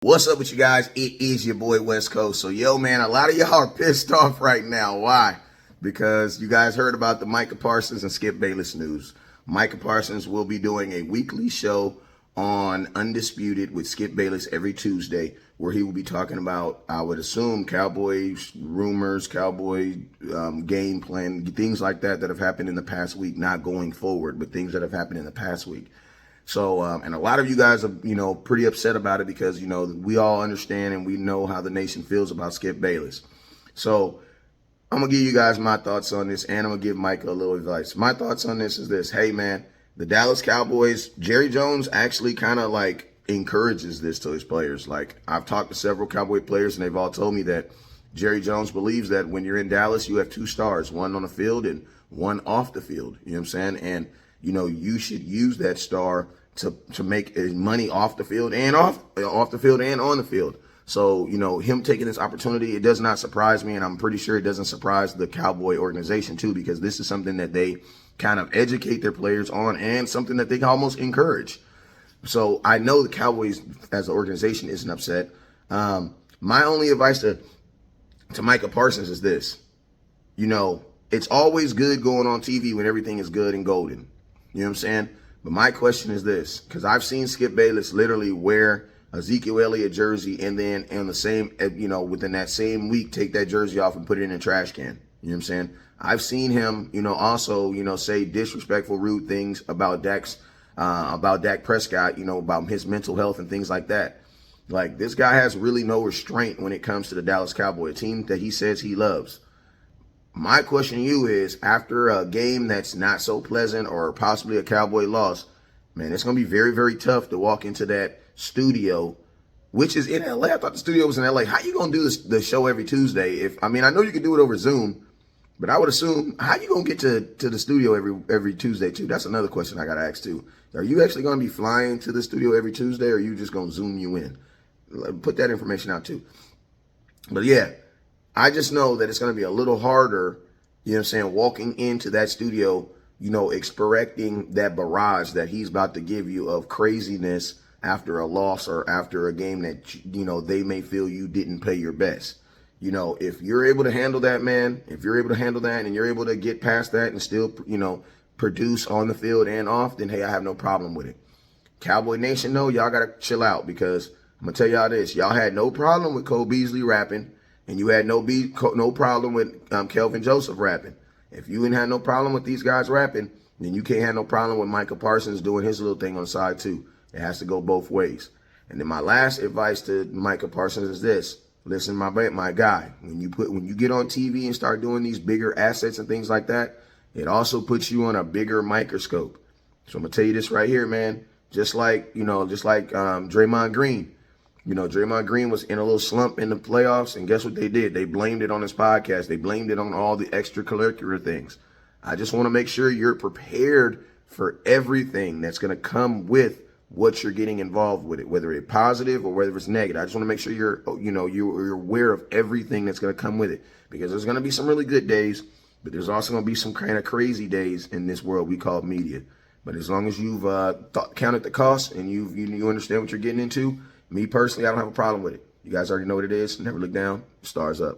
What's up with you guys? It is your boy West Coast. So, yo, man, a lot of y'all are pissed off right now. Why? Because you guys heard about the Micah Parsons and Skip Bayless news. Micah Parsons will be doing a weekly show on Undisputed with Skip Bayless every Tuesday, where he will be talking about, I would assume, Cowboys rumors, Cowboy game plan, things like that have happened in the past week, not going forward, but things that have happened in the past week. So, and a lot of you guys are, pretty upset about it because, we all understand and we know how the nation feels about Skip Bayless. So I'm going to give you guys my thoughts on this, and I'm going to give Micah a little advice. My thoughts on this is this. Hey, man, the Dallas Cowboys, Jerry Jones actually kind of encourages this to his players. I've talked to several Cowboy players, and they've all told me that Jerry Jones believes that when you're in Dallas, you have two stars, one on the field and one off the field. You know what I'm saying? And, you should use that star to make money off the field and off the field and on the field. So, him taking this opportunity, it does not surprise me, and I'm pretty sure it doesn't surprise the Cowboy organization too, because this is something that they kind of educate their players on and something that they almost encourage. So I know the Cowboys as an organization isn't upset. My only advice to Micah Parsons is this. It's always good going on TV when everything is good and golden. You know what I'm saying? But my question is this, because I've seen Skip Bayless literally wear Ezekiel Elliott jersey and then in the same, within that same week, take that jersey off and put it in a trash can. You know what I'm saying? I've seen him, also, say disrespectful, rude things about Dak Prescott, about his mental health and things like that. This guy has really no restraint when it comes to the Dallas Cowboys, a team that he says he loves. My question to you is, after a game that's not so pleasant or possibly a Cowboy loss, man, it's going to be very, very tough to walk into that studio, which is in LA. I thought the studio was in LA. How you going to do the show every Tuesday? I know you can do it over Zoom, but I would assume, how you going to get to the studio every Tuesday too? That's another question I got to ask too. Are you actually going to be flying to the studio every Tuesday, or are you just going to Zoom you in? Put that information out too. But yeah, I just know that it's going to be a little harder, walking into that studio, expecting that barrage that he's about to give you of craziness after a loss or after a game that, they may feel you didn't play your best. If you're able to handle that, man, if you're able to handle that and you're able to get past that and still, produce on the field and off, then, hey, I have no problem with it. Cowboy Nation, no, y'all got to chill out, because I'm going to tell y'all this. Y'all had no problem with Cole Beasley rapping. And you had no problem with Kelvin Joseph rapping. If you ain't had no problem with these guys rapping, then you can't have no problem with Micah Parsons doing his little thing on the side too. It has to go both ways. And then my last advice to Micah Parsons is this. Listen, my guy, when you get on TV and start doing these bigger assets and things like that, it also puts you on a bigger microscope. So I'm gonna tell you this right here, man. Just like Draymond Green. Draymond Green was in a little slump in the playoffs, and guess what they did? They blamed it on his podcast. They blamed it on all the extracurricular things. I just want to make sure you're prepared for everything that's going to come with what you're getting involved with it, whether it's positive or whether it's negative. I just want to make sure you're aware of everything that's going to come with it, because there's going to be some really good days, but there's also going to be some kind of crazy days in this world we call media. But as long as you've counted the cost and you understand what you're getting into, me personally, I don't have a problem with it. You guys already know what it is. Never look down. Stars up.